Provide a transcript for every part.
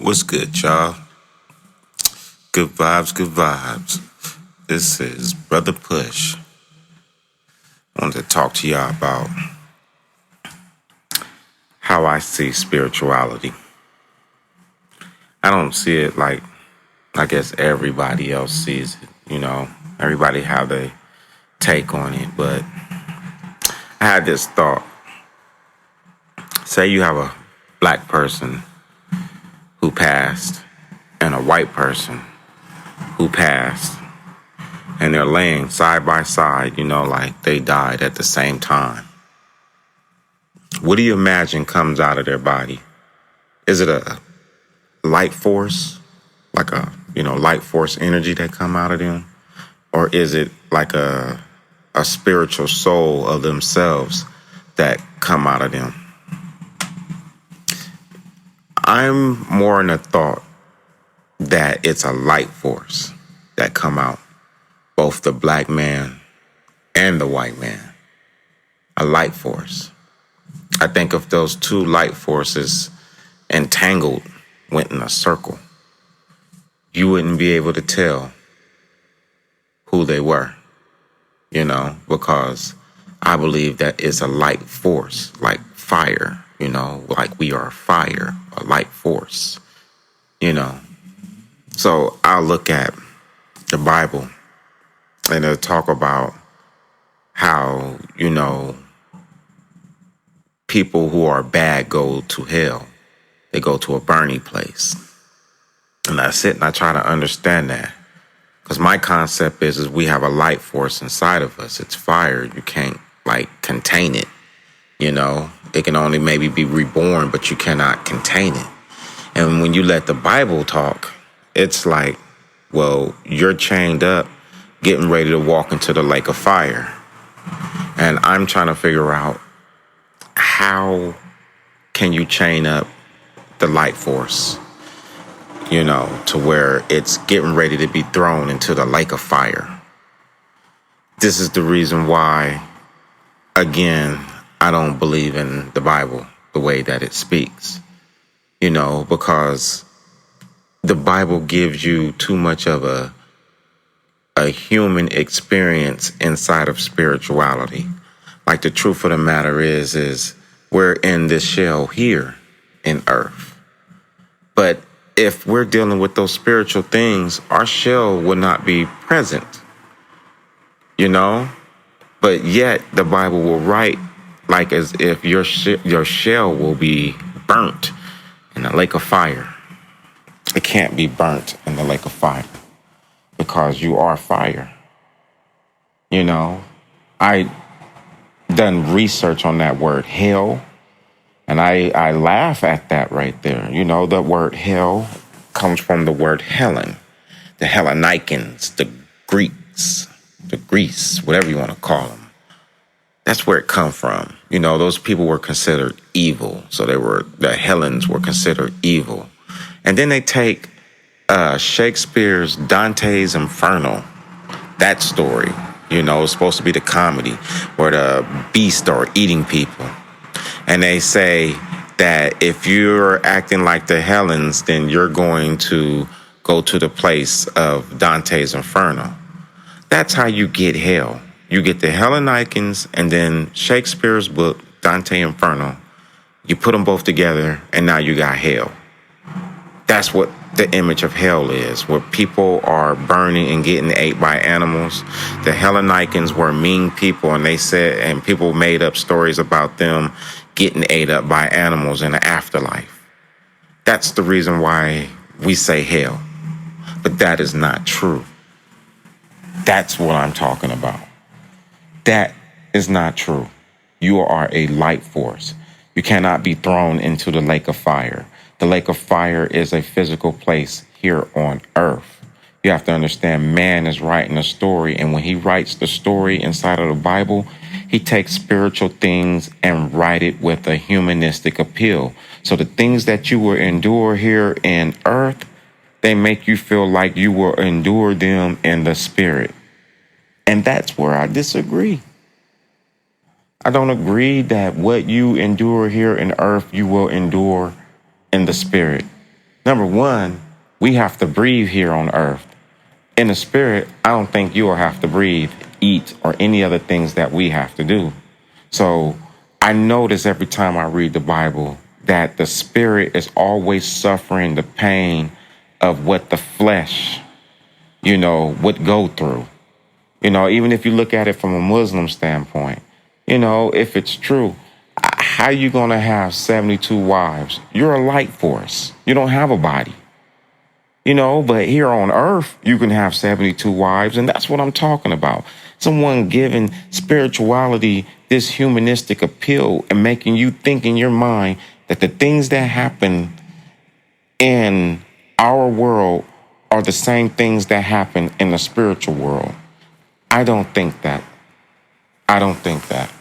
What's good, y'all? Good vibes, good vibes. This is Brother Push. I wanted to talk to y'all about how I see spirituality. I don't see it like I guess everybody else sees it. Everybody have their take on it, but I had this thought. Say you have a black person who passed and a white person who passed, and they're laying side by side, like they died at the same time. What do you imagine comes out of their body? Is it a light force, like light force energy that come out of them? Or is it like a spiritual soul of themselves that come out of them? I'm more in the thought that it's a light force that come out, both the black man and the white man. A light force. I think if those two light forces entangled, went in a circle, you wouldn't be able to tell who they were, because I believe that it's a light force, like fire, like we are fire, a light force, So I'll look at the Bible and it'll talk about how, people who are bad go to hell. They go to a burning place. And I sit and I try to understand that. Because my concept is we have a light force inside of us. It's fire. You can't, contain it. It can only maybe be reborn, but you cannot contain it. And when you let the Bible talk, it's like, well, you're chained up, getting ready to walk into the lake of fire. And I'm trying to figure out, how can you chain up the light force, to where it's getting ready to be thrown into the lake of fire? This is the reason why, again, I don't believe in the Bible the way that it speaks, because the Bible gives you too much of a human experience inside of spirituality. Like, the truth of the matter is we're in this shell here in earth. But if we're dealing with those spiritual things, our shell will not be present, But yet the Bible will write like as if your shell will be burnt in the lake of fire. It can't be burnt in the lake of fire because you are fire. I done research on that word hell, and I laugh at that right there. The word hell comes from the word Helen, the Hellenikins, the Greeks, the Greece, whatever you want to call them. That's where it come from. Those people were considered evil. So the Hellenes were considered evil. And then they take Shakespeare's Dante's Inferno, that story, it's supposed to be the comedy where the beasts are eating people. And they say that if you're acting like the Hellenes, then you're going to go to the place of Dante's Inferno. That's how you get hell. You get the Hellenikins and then Shakespeare's book, Dante Inferno. You put them both together and now you got hell. That's what the image of hell is, where people are burning and getting ate by animals. The Hellenikins were mean people, and people made up stories about them getting ate up by animals in the afterlife. That's the reason why we say hell. But that is not true. That's what I'm talking about. That is not true. You are a light force. You cannot be thrown into the lake of fire. The lake of fire is a physical place here on earth. You have to understand, man is writing a story, and when he writes the story inside of the Bible, he takes spiritual things and write it with a humanistic appeal. So the things that you will endure here in earth, they make you feel like you will endure them in the spirit. And that's where I disagree. I don't agree that what you endure here in earth, you will endure in the spirit. Number one, we have to breathe here on earth. In the spirit, I don't think you will have to breathe, eat, or any other things that we have to do. So I notice every time I read the Bible that the spirit is always suffering the pain of what the flesh, would go through. Even if you look at it from a Muslim standpoint, if it's true, how you going to have 72 wives? You're a light force. You don't have a body. But here on earth, you can have 72 wives, and that's what I'm talking about. Someone giving spirituality this humanistic appeal and making you think in your mind that the things that happen in our world are the same things that happen in the spiritual world. I don't think that. I don't think that.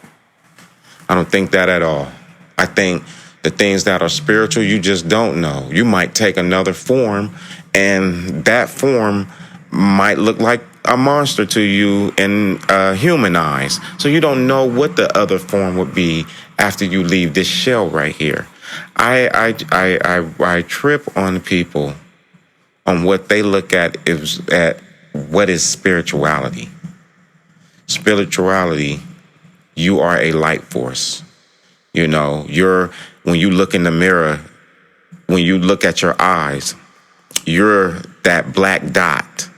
I don't think that at all. I think the things that are spiritual, you just don't know. You might take another form, and that form might look like a monster to you in human eyes. So you don't know what the other form would be after you leave this shell right here. I trip on people on what they look at what is spirituality. Spirituality, you are a light force. When you look in the mirror, when you look at your eyes, you're that black dot.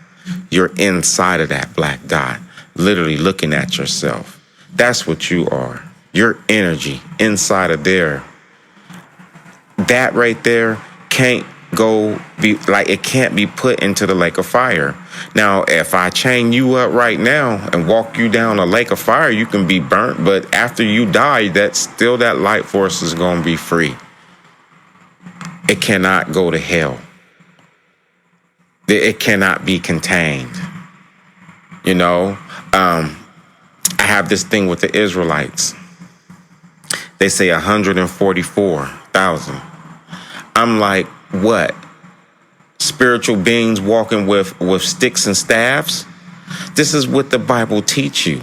You're inside of that black dot, literally looking at yourself. That's what you are. Your energy inside of there. That right there can't it can't be put into the lake of fire. Now, if I chain you up right now and walk you down a lake of fire, you can be burnt. But after you die, that light force is going to be free. It cannot go to hell. It cannot be contained. I have this thing with the Israelites. They say 144,000. I'm like, what? Spiritual beings walking with sticks and staffs? This is what the Bible teach you.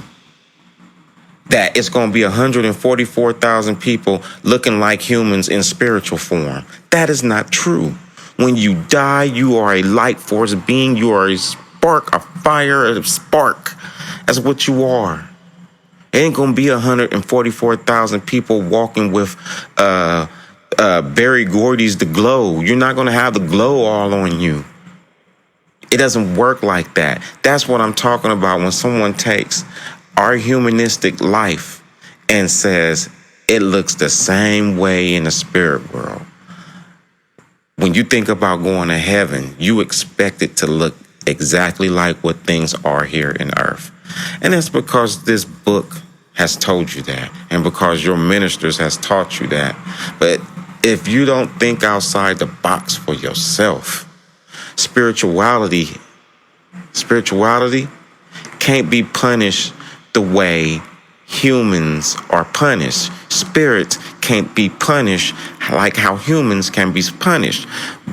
That it's going to be 144,000 people looking like humans in spiritual form. That is not true. When you die, you are a light force being. You are a spark, a fire, a spark. That's what you are. It ain't going to be 144,000 people walking with Barry Gordy's The Glow. You're not going to have the glow all on you. It doesn't work like that. That's what I'm talking about when someone takes our humanistic life and says it looks the same way in the spirit world. When you think about going to heaven, you expect it to look exactly like what things are here in earth. And that's because this book has told you that, and because your ministers has taught you that. But if you don't think outside the box for yourself, spirituality can't be punished the way humans are punished. Spirits can't be punished like how humans can be punished.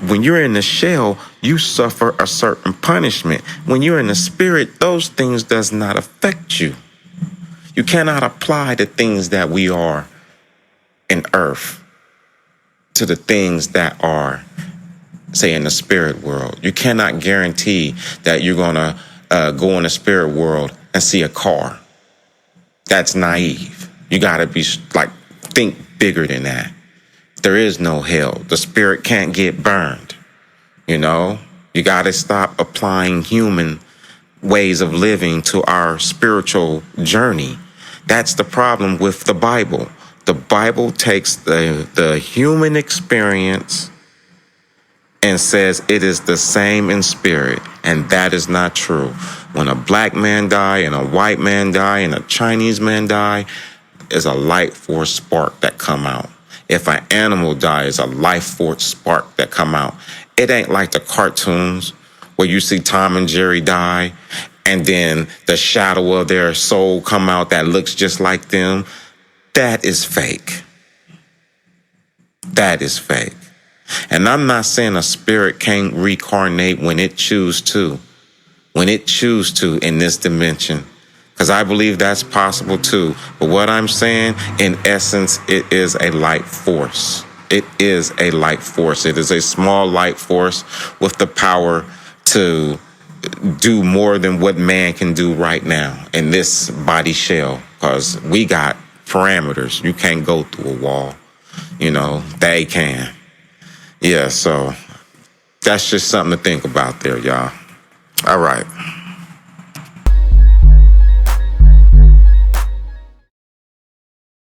When you're in the shell, you suffer a certain punishment. When you're in the spirit, those things does not affect you. You cannot apply the things that we are in earth to the things that are, say, in the spirit world. You cannot guarantee that you're going to go in the spirit world and see a car. That's naive. You got to think bigger than that. There is no hell. The spirit can't get burned. You got to stop applying human ways of living to our spiritual journey. That's the problem with the Bible. The Bible takes the human experience and says it is the same in spirit, and that is not true. When a black man die and a white man die and a Chinese man die, is a light force spark that come out. If an animal dies, a life force spark that come out. It ain't like the cartoons where you see Tom and Jerry die and then the shadow of their soul come out that looks just like them. That is fake. That is fake. And I'm not saying a spirit can't reincarnate when it choose to. When it choose to in this dimension. Because I believe that's possible too. But what I'm saying, in essence, it is a light force. It is a light force. It is a small light force with the power to do more than what man can do right now in this body shell, because we got parameters. You can't go through a wall. They can. Yeah, so that's just something to think about there, y'all. All right.